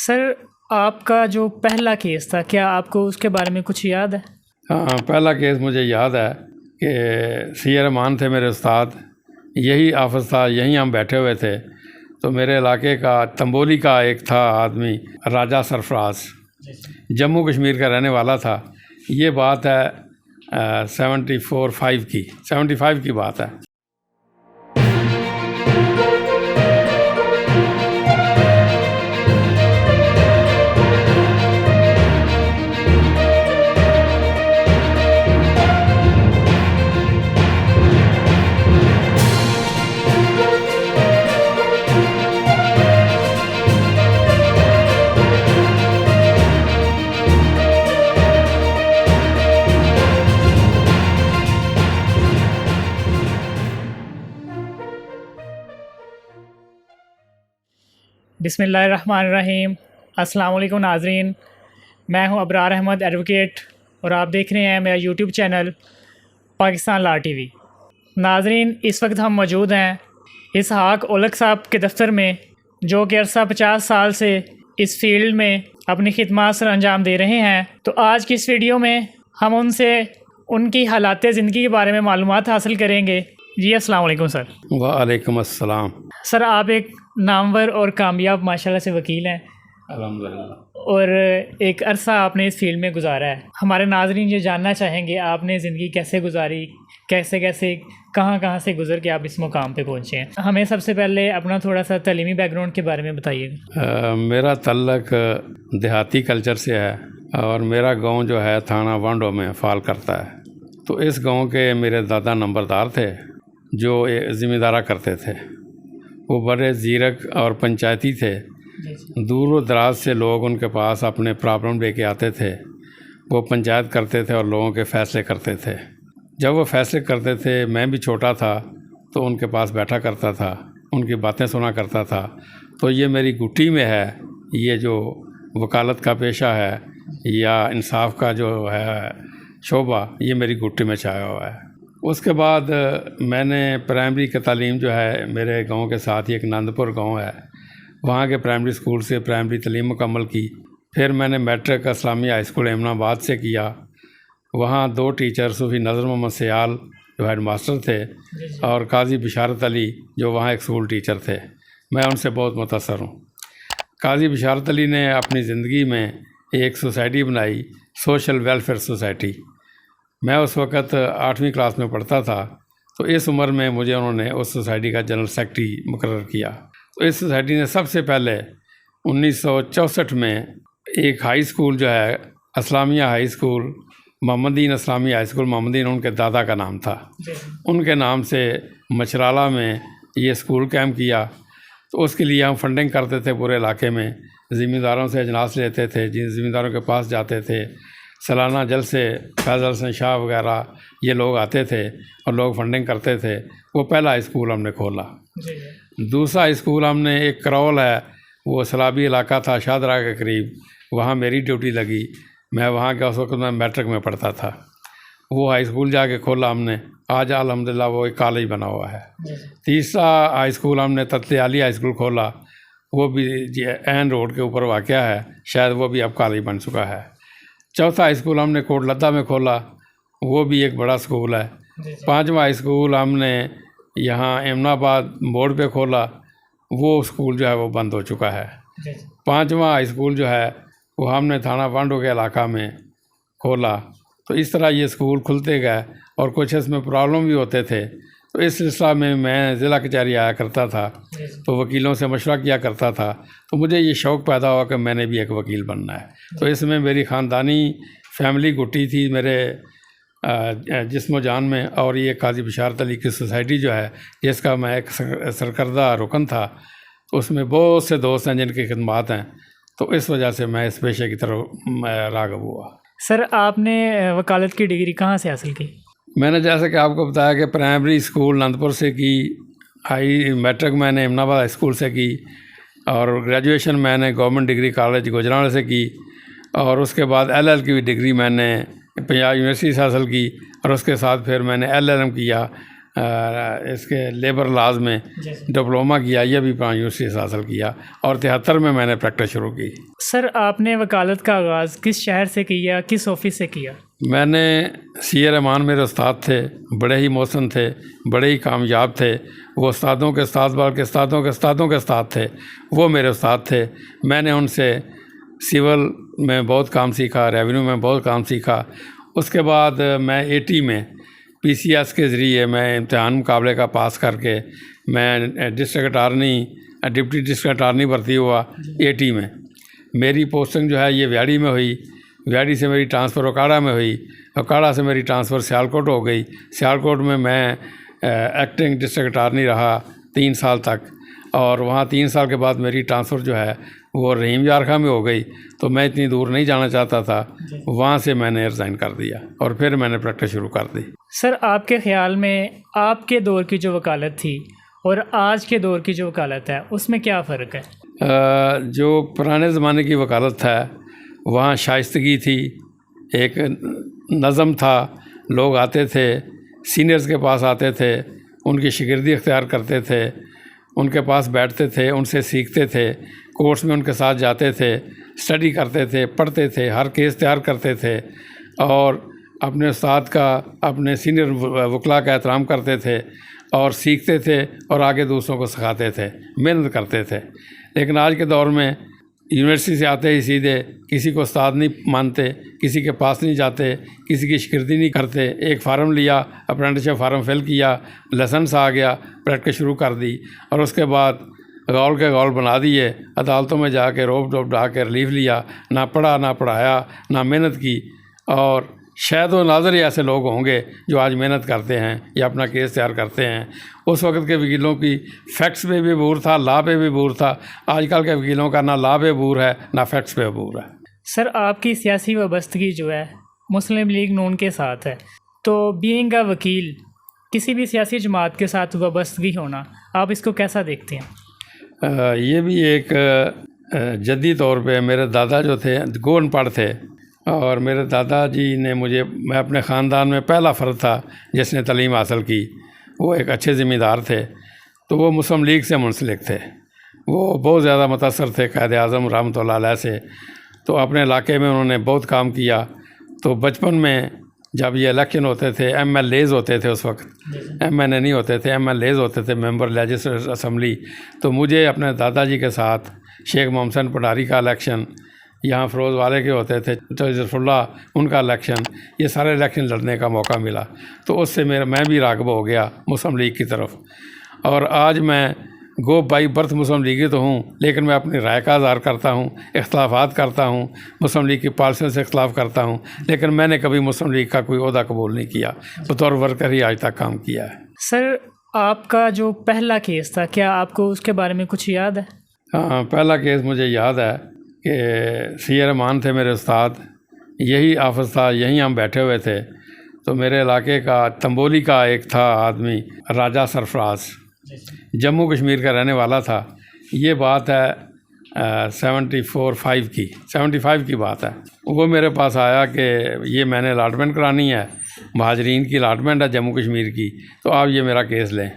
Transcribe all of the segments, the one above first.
سر آپ کا جو پہلا کیس تھا، کیا آپ کو اس کے بارے میں کچھ یاد ہے؟ ہاں، پہلا کیس مجھے یاد ہے کہ سی رحمان تھے میرے استاد، یہی آفس تھا، یہیں ہم بیٹھے ہوئے تھے، تو میرے علاقے کا تنبولی کا ایک تھا آدمی راجہ سرفراز، جموں کشمیر کا رہنے والا تھا۔ یہ بات ہے 75 کی بات ہے۔ بسم اللہ الرحمن الرحیم۔ السلام علیکم ناظرین، میں ہوں ابرار احمد ایڈوکیٹ اور آپ دیکھ رہے ہیں میرا یوٹیوب چینل پاکستان لا ٹی وی۔ ناظرین، اس وقت ہم موجود ہیں اسحاق اولک صاحب کے دفتر میں، جو کہ عرصہ 50 سال سے اس فیلڈ میں اپنی خدمات سر انجام دے رہے ہیں۔ تو آج کی اس ویڈیو میں ہم ان سے ان کی حالات زندگی کے بارے میں معلومات حاصل کریں گے۔ جی السلام علیکم سر۔ وعلیکم السلام۔ سر، آپ ایک نامور اور کامیاب ماشاءاللہ سے وکیل ہیں، الحمدللہ۔ اور ایک عرصہ آپ نے اس فیلڈ میں گزارا ہے۔ ہمارے ناظرین یہ جاننا چاہیں گے آپ نے زندگی کیسے گزاری، کیسے کہاں سے گزر کے آپ اس مقام پہ پہنچے ہیں۔ ہمیں سب سے پہلے اپنا تھوڑا سا تعلیمی بیک گراؤنڈ کے بارے میں بتائیے گا۔ میرا تعلق دیہاتی کلچر سے ہے، اور میرا گاؤں جو ہے تھانہ وانڈو میں فال کرتا ہے۔ تو اس گاؤں کے میرے دادا نمبردار تھے، جو ذمہ دارہ کرتے تھے۔ وہ بڑے زیرک اور پنچایتی تھے۔ دور و دراز سے لوگ ان کے پاس اپنے پرابلم لے کے آتے تھے، وہ پنچایت کرتے تھے اور لوگوں کے فیصلے کرتے تھے۔ جب وہ فیصلے کرتے تھے، میں بھی چھوٹا تھا تو ان کے پاس بیٹھا کرتا تھا، ان کی باتیں سنا کرتا تھا۔ تو یہ میری گٹی میں ہے، یہ جو وکالت کا پیشہ ہے یا انصاف کا جو ہے شعبہ، یہ میری گٹی میں چھایا ہوا ہے۔ اس کے بعد میں نے پرائمری کی تعلیم جو ہے میرے گاؤں کے ساتھ ہی ایک نندپور گاؤں ہے، وہاں کے پرائمری اسکول سے پرائمری تعلیم مکمل کی۔ پھر میں نے میٹرک اسلامیہ ہائی اسکول امن آباد سے کیا۔ وہاں 2 ٹیچر صوفی نذر محمد سیال جو ہیڈ ماسٹر تھے، اور قاضی بشارت علی جو وہاں ایک اسکول ٹیچر تھے، میں ان سے بہت متاثر ہوں۔ قاضی بشارت علی نے اپنی زندگی میں ایک سوسائٹی بنائی، سوشل ویلفیئر سوسائٹی۔ میں اس وقت 8ویں کلاس میں پڑھتا تھا، تو اس عمر میں مجھے انہوں نے اس سوسائٹی کا جنرل سیکرٹری مقرر کیا۔ تو اس سوسائٹی نے سب سے پہلے 1964 میں ایک ہائی اسکول جو ہے اسلامیہ ہائی اسکول، محمدین اسلامی ہائی اسکول، محمدین ان کے دادا کا نام تھا، ان کے نام سے مچرالہ میں یہ اسکول قائم کیا۔ تو اس کے لیے ہم فنڈنگ کرتے تھے، پورے علاقے میں ذمہ داروں سے اجلاس لیتے تھے، جن ذمہ داروں کے پاس جاتے تھے، سالانہ جلسے، فیض حسن شاہ وغیرہ یہ لوگ آتے تھے اور لوگ فنڈنگ کرتے تھے۔ وہ پہلا اسکول ہم نے کھولا۔ دوسرا اسکول ہم نے ایک کرول ہے، وہ سلابی علاقہ تھا شاہدرہ کے قریب، وہاں میری ڈیوٹی لگی۔ میں وہاں کے اس وقت میں میٹرک میں پڑھتا تھا، وہ ہائی اسکول جا کے کھولا ہم نے۔ آج الحمدللہ وہ ایک کالج بنا ہوا ہے۔ تیسرا ہائی اسکول ہم نے تتلیالی ہائی اسکول کھولا، وہ بھی عین روڈ کے اوپر واقع ہے، شاید وہ بھی اب کالج بن چکا ہے۔ چوتھا ہائی اسکول ہم نے کوٹ لدہ میں کھولا، وہ بھی ایک بڑا اسکول ہے۔ 5واں ہائی اسکول ہم نے یہاں امن آباد موڑ پہ کھولا، وہ اسکول جو ہے وہ بند ہو چکا ہے۔ 5واں ہائی اسکول جو ہے وہ ہم نے تھانہ وانڈو کے علاقہ میں کھولا۔ تو اس طرح یہ اسکول کھلتے گئے، اور کچھ اس میں پرابلم بھی ہوتے تھے۔ تو اس سلسلہ میں میں ضلع کچہری آیا کرتا تھا، تو وکیلوں سے مشورہ کیا کرتا تھا، تو مجھے یہ شوق پیدا ہوا کہ میں نے بھی ایک وکیل بننا ہے۔ تو اس میں میری خاندانی فیملی گٹی تھی میرے جسم و جان میں، اور یہ قاضی بشارت علی کی سوسائٹی جو ہے جس کا میں ایک سرکردہ رکن تھا، تو اس میں بہت سے دوست ہیں جن کی خدمات ہیں، تو اس وجہ سے میں اس پیشے کی طرف راغب ہوا۔ سر، آپ نے وکالت کی ڈگری کہاں سے حاصل کی؟ میں نے جیسا کہ آپ کو بتایا کہ پرائمری اسکول نندپور سے کی، ہائی میٹرک میں نے امن آباد ہائی اسکول سے کی، اور گریجویشن میں نے گورنمنٹ ڈگری کالج گوجرانوالا سے کی، اور اس کے بعد LL کی ڈگری میں نے پنجاب یونیورسٹی سے حاصل کی، اور اس کے ساتھ پھر میں نے LLM کیا اس کے لیبر لاز میں ڈپلومہ کیا، یہ بھی 5 یونیورسٹی سے حاصل کیا، اور 73 میں نے پریکٹس شروع کی۔ سر آپ نے وکالت کا آغاز کس شہر سے کیا، کس آفس سے کیا؟ میں نے سی اے رحمان میرے استاد تھے، بڑے ہی محسن تھے، بڑے ہی کامیاب تھے، وہ استادوں کے استاد کے استادوں کے استادوں کے استاد تھے، وہ میرے استاد تھے۔ میں نے ان سے سول میں بہت کام سیکھا، ریونیو میں بہت کام سیکھا۔ اس کے بعد میں 80 میں پی سی ایس کے ذریعے میں امتحان مقابلے کا پاس کر کے میں district attorney, deputy district attorney بھرتی ہوا 80 میں۔ میری پوسٹنگ جو ہے یہ ویاڑی میں ہوئی، ویاڑی سے میری ٹرانسفر اوکاڑا میں ہوئی، اوکاڑا سے میری ٹرانسفر سیالکوٹ ہو گئی۔ سیالکوٹ میں ایکٹنگ ڈسٹرکٹ اٹارنی رہا 3 سال تک، اور وہاں 3 سال کے بعد میری ٹرانسفر جو ہے وہ رحیم یار خاں میں ہو گئی، تو میں اتنی دور نہیں جانا چاہتا تھا، وہاں سے میں نے ریزائن کر دیا اور پھر میں نے پریکٹس شروع کر دی۔ سر آپ کے خیال میں آپ کے دور کی جو وکالت تھی اور آج کے دور کی جو وکالت ہے اس میں کیا فرق ہے؟ جو پرانے زمانے کی وکالت ہے وہاں شائستگی تھی، ایک نظم تھا، لوگ آتے تھے، سینئرز کے پاس آتے تھے، ان کی شاگردی اختیار کرتے تھے، ان کے پاس بیٹھتے تھے، ان سے سیکھتے تھے، کورس میں ان کے ساتھ جاتے تھے، اسٹڈی کرتے تھے، پڑھتے تھے، ہر کیس تیار کرتے تھے، اور اپنے استاد کا، اپنے سینئر وکلاء کا احترام کرتے تھے، اور سیکھتے تھے اور آگے دوسروں کو سکھاتے تھے، محنت کرتے تھے۔ لیکن آج کے دور میں یونیورسٹی سے آتے ہی سیدھے کسی کو استاد نہیں مانتے، کسی کے پاس نہیں جاتے، کسی کی شاگردی نہیں کرتے، ایک فارم لیا، اپرینٹسشپ فارم فل کیا، لائسنس آ گیا، پریکٹس شروع کر دی، اور اس کے بعد غول کے غول بنا دیے، عدالتوں میں جا کے روپ ڈوپ ڈا کے ریلیف لیا، نہ پڑھا نہ پڑھایا نہ محنت کی۔ اور شاید و ناظر ہی ایسے لوگ ہوں گے جو آج محنت کرتے ہیں یا اپنا کیس تیار کرتے ہیں۔ اس وقت کے وکیلوں کی فیکٹس پہ بھی عبور تھا، لا پہ بھی عبور تھا، آج کل کے وکیلوں کا نہ لا پہ عبور ہے نہ فیکٹس پہ عبور ہے۔ سر آپ کی سیاسی وابستگی جو ہے مسلم لیگ نون کے ساتھ ہے، تو بینگ اے وکیل کسی بھی سیاسی جماعت کے ساتھ وابستگی ہونا، آپ اس کو کیسا دیکھتے ہیں؟ یہ بھی ایک جدی طور پہ میرے دادا جو تھے گو ان پڑھ تھے، اور میرے دادا جی نے میں اپنے خاندان میں پہلا فرد تھا جس نے تعلیم حاصل کی، وہ ایک اچھے ذمہ دار تھے، تو وہ مسلم لیگ سے منسلک تھے، وہ بہت زیادہ متاثر تھے قائد اعظم رحمۃ اللہ علیہ سے، تو اپنے علاقے میں انہوں نے بہت کام کیا۔ تو بچپن میں جب یہ الیکشن ہوتے تھے، ایم ایل ایز ہوتے تھے، اس وقت ایم این اے نہیں ہوتے تھے، ایم ایل ایز ہوتے تھے، ممبر لیجسلیٹو اسمبلی، تو مجھے اپنے دادا جی کے ساتھ شیخ محمد حسین پٹاری کا الیکشن، یہاں فروز والے کے ہوتے تھے، ظفر اللہ ان کا الیکشن، یہ سارے الیکشن لڑنے کا موقع ملا، تو اس سے میں بھی راغب ہو گیا مسلم لیگ کی طرف۔ اور آج میں گو بائی برتھ مسلم لیگی تو ہوں، لیکن میں اپنی رائے کا اظہار کرتا ہوں، اختلافات کرتا ہوں، مسلم لیگ کی پالیسیوں سے اختلاف کرتا ہوں، لیکن میں نے کبھی مسلم لیگ کا کوئی عہدہ قبول نہیں کیا، بطور ورکر ہی آج تک کام کیا ہے۔ سر آپ کا جو پہلا کیس تھا، کیا آپ کو اس کے بارے میں کچھ یاد ہے؟ ہاں، پہلا کیس مجھے یاد ہے کہ سی اے رحمان تھے میرے استاد، یہی آفس تھا، یہیں ہم بیٹھے ہوئے تھے، تو میرے علاقے کا تنبولی کا ایک تھا آدمی راجہ سرفراز، جموں کشمیر کا رہنے والا تھا، یہ بات ہے 75 کی بات ہے۔ وہ میرے پاس آیا کہ یہ میں نے الاٹمنٹ کرانی ہے، مہاجرین کی الاٹمنٹ ہے جموں کشمیر کی، تو آپ یہ میرا کیس لیں۔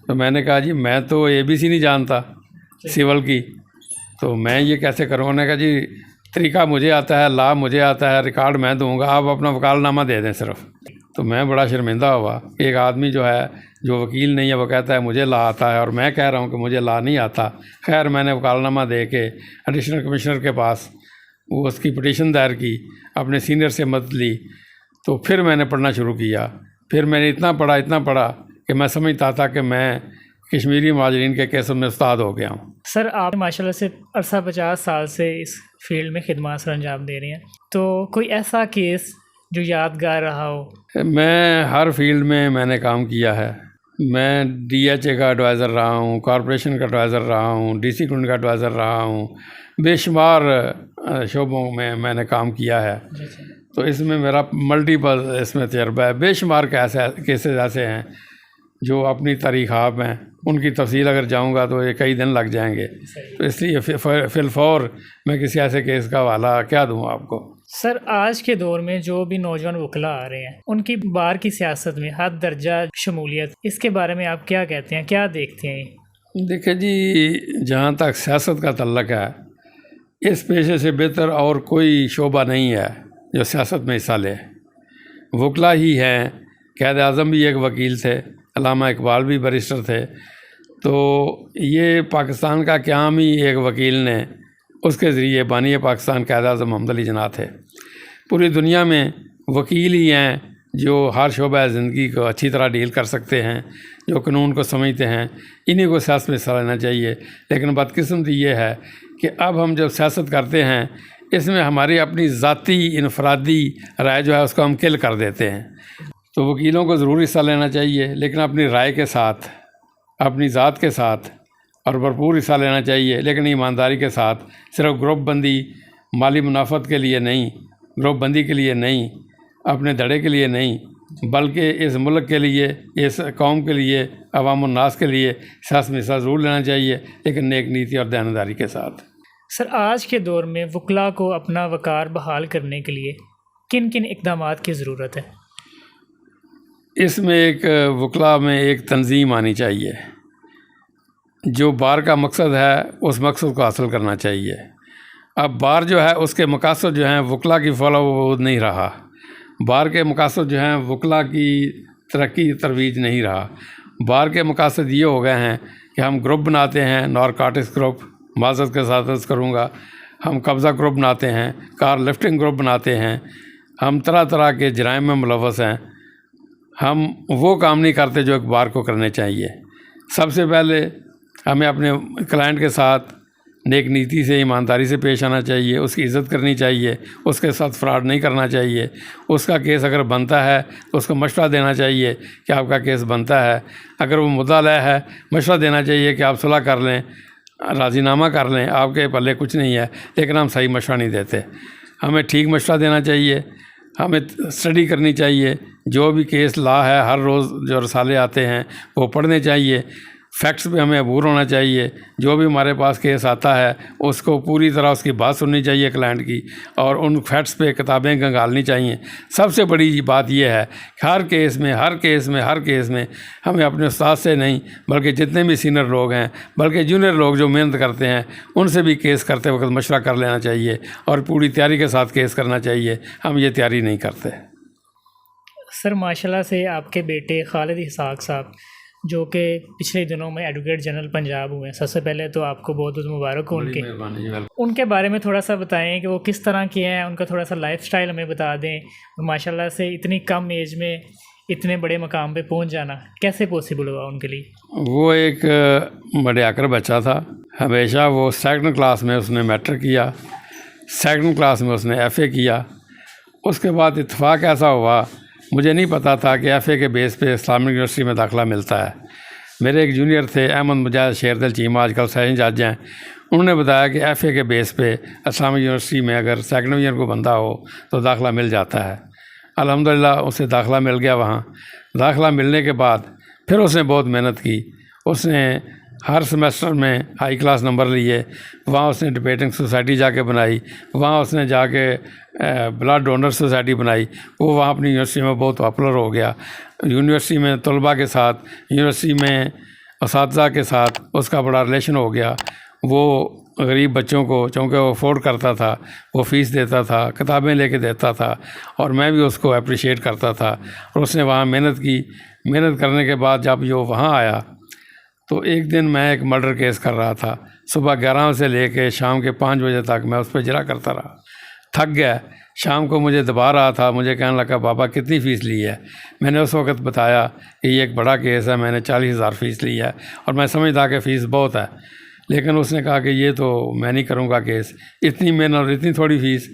تو میں نے کہا جی میں تو ABC نہیں جانتا سول کی، تو میں یہ کیسے کروں؟ انہوں نے کہا جی طریقہ مجھے آتا ہے، لا مجھے آتا ہے، ریکارڈ میں دوں گا، آپ اپنا وکالت نامہ دے دیں صرف۔ تو میں بڑا شرمندہ ہوا کہ ایک آدمی جو ہے جو وکیل نہیں ہے وہ کہتا ہے مجھے لا آتا ہے، اور میں کہہ رہا ہوں کہ مجھے لا نہیں آتا۔ خیر میں نے وکالت نامہ دے کے ایڈیشنل کمشنر کے پاس وہ اس کی پٹیشن دائر کی، اپنے سینئر سے مدد لی، تو پھر میں نے پڑھنا شروع کیا۔ پھر میں نے اتنا پڑھا کہ میں سمجھتا تھا کہ میں کشمیری مہاجرین کے کیسوں میں استاد ہو گیا ہوں۔ سر آپ ماشاء اللہ سے عرصہ 50 سال سے اس فیلڈ میں خدمات سر انجام دے رہے ہیں، تو کوئی ایسا کیس جو یادگار رہا ہو؟ میں ہر فیلڈ میں نے کام کیا ہے، میں DHA کا ایڈوائزر رہا ہوں، کارپوریشن کا ایڈوائزر رہا ہوں، DC کنڈ کا ایڈوائزر رہا ہوں، بے شمار شعبوں میں نے کام کیا ہے، تو اس میں میرا ملٹیپل اس میں تجربہ ہے۔ بے شمار کیسز ایسے ہیں جو اپنی تاریخ آپ میں ان کی تفصیل اگر جاؤں گا تو یہ کئی دن لگ جائیں گے، تو اس لیے فی الفور میں کسی ایسے کیس کا حوالہ کیا دوں آپ کو۔ سر آج کے دور میں جو بھی نوجوان وکلاء آ رہے ہیں ان کی بار کی سیاست میں حد درجہ شمولیت، اس کے بارے میں آپ کیا کہتے ہیں، کیا دیکھتے ہیں؟ دیکھیں جی، جہاں تک سیاست کا تعلق ہے، اس پیشے سے بہتر اور کوئی شعبہ نہیں ہے جو سیاست میں حصہ لے۔ وکلاء ہی ہیں، قائد اعظم بھی ایک وکیل تھے، علامہ اقبال بھی بیرسٹر تھے، تو یہ پاکستان کا قیام ہی ایک وکیل نے، اس کے ذریعے بانی پاکستان قائد اعظم محمد علی جناح تھے۔ پوری دنیا میں وکیل ہی ہیں جو ہر شعبہ زندگی کو اچھی طرح ڈیل کر سکتے ہیں، جو قانون کو سمجھتے ہیں، انہی کو سیاست میں حصہ لینا چاہیے۔ لیکن بدقسمتی یہ ہے کہ اب ہم جب سیاست کرتے ہیں، اس میں ہماری اپنی ذاتی انفرادی رائے جو ہے اس کو ہم کل کر دیتے ہیں۔ تو وکیلوں کو ضرور حصہ لینا چاہیے، لیکن اپنی رائے کے ساتھ، اپنی ذات کے ساتھ، اور بھرپور حصہ لینا چاہیے، لیکن ایمانداری کے ساتھ۔ صرف گروپ بندی مالی منافعت کے لیے نہیں، گروپ بندی کے لیے نہیں، اپنے دھڑے کے لیے نہیں، بلکہ اس ملک کے لیے، اس قوم کے لیے، عوام الناس کے لیے سیاست میں حصہ ضرور لینا چاہیے، لیکن نیک نیتی اور دیانتداری کے ساتھ۔ سر آج کے دور میں وکلاء کو اپنا وقار بحال کرنے کے لیے کن کن اقدامات کی ضرورت ہے؟ اس میں ایک وکلاء میں ایک تنظیم آنی چاہیے، جو بار کا مقصد ہے اس مقصد کو حاصل کرنا چاہیے۔ اب بار جو ہے اس کے مقاصد جو ہیں وکلاء کی فلاح و بہبود نہیں رہا، بار کے مقاصد جو ہیں وکلاء کی ترقی ترویج نہیں رہا۔ بار کے مقاصد یہ ہو گئے ہیں کہ ہم گروپ بناتے ہیں، نارکاٹکس گروپ، معذرت کے ساتھ عرض کروں گا، ہم قبضہ گروپ بناتے ہیں، کار لفٹنگ گروپ بناتے ہیں، ہم طرح طرح کے جرائم میں ملوث ہیں۔ ہم وہ کام نہیں کرتے جو ایک بار کو کرنے چاہیے۔ سب سے پہلے ہمیں اپنے کلائنٹ کے ساتھ نیک نیتی سے، ایمانداری سے پیش آنا چاہیے، اس کی عزت کرنی چاہیے، اس کے ساتھ فراڈ نہیں کرنا چاہیے۔ اس کا کیس اگر بنتا ہے تو اس کو مشورہ دینا چاہیے کہ آپ کا کیس بنتا ہے۔ اگر وہ مدعا علیہ ہے، مشورہ دینا چاہیے کہ آپ صلح کر لیں، راضی نامہ کر لیں، آپ کے پلے کچھ نہیں ہے، لیکن ہم صحیح مشورہ نہیں دیتے۔ ہمیں ٹھیک مشورہ دینا چاہیے، ہمیں اسٹڈی کرنی چاہیے، جو بھی کیس لا ہے ہر روز جو رسالے آتے ہیں وہ پڑھنے چاہیے، فیکٹس پہ ہمیں عبور ہونا چاہیے۔ جو بھی ہمارے پاس کیس آتا ہے اس کو پوری طرح اس کی بات سننی چاہیے کلائنٹ کی، اور ان فیکٹس پہ کتابیں گنگالنی چاہیے۔ سب سے بڑی بات یہ ہے کہ ہر کیس میں ہمیں اپنے استاد سے نہیں، بلکہ جتنے بھی سینئر لوگ ہیں، بلکہ جونیئر لوگ جو محنت کرتے ہیں، ان سے بھی کیس کرتے وقت مشورہ کر لینا چاہیے، اور پوری تیاری کے ساتھ کیس کرنا چاہیے۔ ہم یہ تیاری نہیں کرتے۔ سر ماشاءاللہ سے آپ کے بیٹے خالد اسحاق صاحب جو کہ پچھلے دنوں میں ایڈوکیٹ جنرل پنجاب ہوئے ہیں، سب سے پہلے تو آپ کو بہت بہت مبارک ہو ان کے بارے میں تھوڑا سا بتائیں کہ وہ کس طرح کے ہیں، ان کا تھوڑا سا لائف سٹائل ہمیں بتا دیں۔ ماشاءاللہ سے اتنی کم ایج میں اتنے بڑے مقام پہ پہنچ جانا کیسے پاسبل ہوا ان کے لیے؟ وہ ایک بڑے آکر بچہ تھا، ہمیشہ وہ سیکنڈ کلاس میں اس نے میٹرک کیا، سیکنڈ کلاس میں اس نے ایف اے کیا۔ اس کے بعد اتفاق ایسا ہوا، مجھے نہیں پتا تھا کہ ایف اے کے بیس پہ اسلامک یونیورسٹی میں داخلہ ملتا ہے۔ میرے ایک جونیئر تھے احمد مجاہد شیر دل چیمہ، آج کل سیشن جج ہیں، انہوں نے بتایا کہ ایف اے کے بیس پہ اسلامک یونیورسٹی میں اگر سیکنڈ ڈویژن کو بندہ ہو تو داخلہ مل جاتا ہے۔ الحمدللہ اسے داخلہ مل گیا۔ وہاں داخلہ ملنے کے بعد پھر اس نے بہت محنت کی، اس نے ہر سیمسٹر میں ہائی کلاس نمبر لیے، وہاں اس نے ڈبیٹنگ سوسائٹی جا کے بنائی، وہاں اس نے جا کے بلڈ ڈونر سوسائٹی بنائی، وہ وہاں اپنی یونیورسٹی میں بہت پاپولر ہو گیا۔ یونیورسٹی میں طلباء کے ساتھ، یونیورسٹی میں اساتذہ کے ساتھ اس کا بڑا ریلیشن ہو گیا۔ وہ غریب بچوں کو، چونکہ وہ افورڈ کرتا تھا، وہ فیس دیتا تھا، کتابیں لے کے دیتا تھا، اور میں بھی اس کو اپریشیٹ کرتا تھا۔ اور اس نے وہاں محنت کی۔ محنت کرنے کے بعد جب جو وہاں آیا تو ایک دن میں ایک مرڈر کیس کر رہا تھا، صبح 11 سے لے کے شام کے 5 بجے تک میں اس پہ اجرا کرتا رہا۔ تھک گیا، شام کو مجھے دبا رہا تھا، مجھے کہنے لگا بابا کتنی فیس لی ہے؟ میں نے اس وقت بتایا کہ یہ ایک بڑا کیس ہے، میں نے 40,000 فیس لی ہے، اور میں سمجھتا کہ فیس بہت ہے، لیکن اس نے کہا کہ یہ تو میں نہیں کروں گا کیس، اتنی محنت اور اتنی تھوڑی فیس۔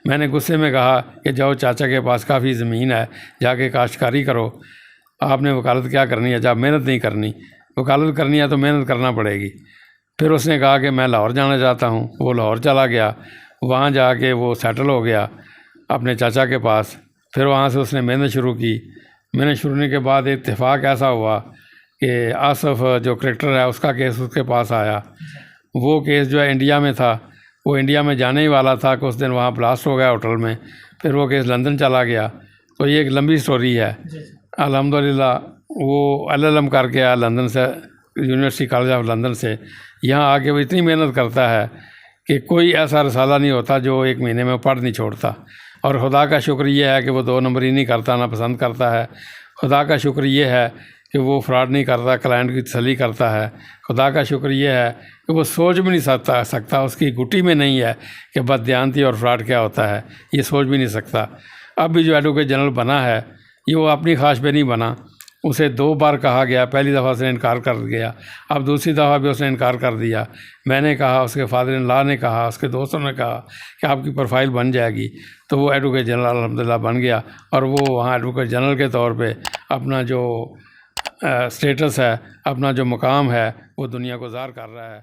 میں نے غصے میں کہا کہ جاؤ چاچا کے پاس کافی زمین ہے، جا کے کاشتکاری کرو، آپ نے وکالت کیا کرنی ہے جب محنت نہیں کرنی؟ وکالت کرنی ہے تو محنت کرنا پڑے گی۔ پھر اس نے کہا کہ میں لاہور جانا چاہتا ہوں، وہ لاہور چلا گیا، وہاں جا کے وہ سیٹل ہو گیا اپنے چاچا کے پاس۔ پھر وہاں سے اس نے محنت شروع کی۔ محنت شروع ہونے کے بعد اتفاق ایسا ہوا کہ آصف جو کریکٹر ہے اس کا کیس اس کے پاس آیا. وہ کیس جو ہے انڈیا میں تھا، وہ انڈیا میں جانے ہی والا تھا کہ اس دن وہاں بلاسٹ ہو گیا ہوٹل میں. پھر وہ کیس لندن چلا گیا. تو یہ ایک لمبی سٹوری ہے. الحمدللہ وہ LLM کر کے آیا لندن سے، یونیورسٹی کالج آف لندن سے. یہاں آ کے وہ اتنی محنت کرتا ہے کہ کوئی ایسا رسالہ نہیں ہوتا جو ایک مہینے میں پڑھ نہیں چھوڑتا. اور خدا کا شکر یہ ہے کہ وہ 2 نمبری نہیں کرتا، نہ پسند کرتا ہے. خدا کا شکر یہ ہے کہ وہ فراڈ نہیں کرتا، کلائنٹ کی تسلی کرتا ہے. خدا کا شکر یہ ہے کہ وہ سوچ بھی نہیں سکتا، اس کی گٹی میں نہیں ہے کہ بددیانتی اور فراڈ کیا ہوتا ہے، یہ سوچ بھی نہیں سکتا. اب بھی جو ایڈوکیٹ جنرل بنا ہے یہ وہ اپنی خواہش پہ نہیں بنا. اسے 2 بار کہا گیا، پہلی دفعہ اس نے انکار کر گیا، اب دوسری دفعہ بھی اس نے انکار کر دیا. میں نے کہا، اس کے فادر ان لا نے کہا، اس کے دوستوں نے کہا کہ آپ کی پروفائل بن جائے گی. تو وہ ایڈوکیٹ جنرل الحمدللہ بن گیا، اور وہ وہاں ایڈوکیٹ جنرل کے طور پہ اپنا جو سٹیٹس ہے، اپنا جو مقام ہے، وہ دنیا کو ظاہر کر رہا ہے.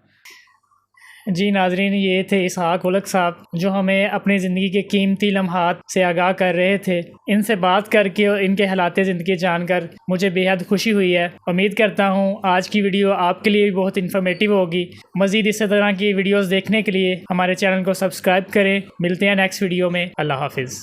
جی ناظرین، یہ تھے اسحاق اولک صاحب جو ہمیں اپنی زندگی کے قیمتی لمحات سے آگاہ کر رہے تھے. ان سے بات کر کے اور ان کے حالات زندگی جان کر مجھے بے حد خوشی ہوئی ہے. امید کرتا ہوں آج کی ویڈیو آپ کے لیے بھی بہت انفارمیٹیو ہوگی. مزید اس طرح کی ویڈیوز دیکھنے کے لیے ہمارے چینل کو سبسکرائب کریں. ملتے ہیں نیکسٹ ویڈیو میں. اللہ حافظ.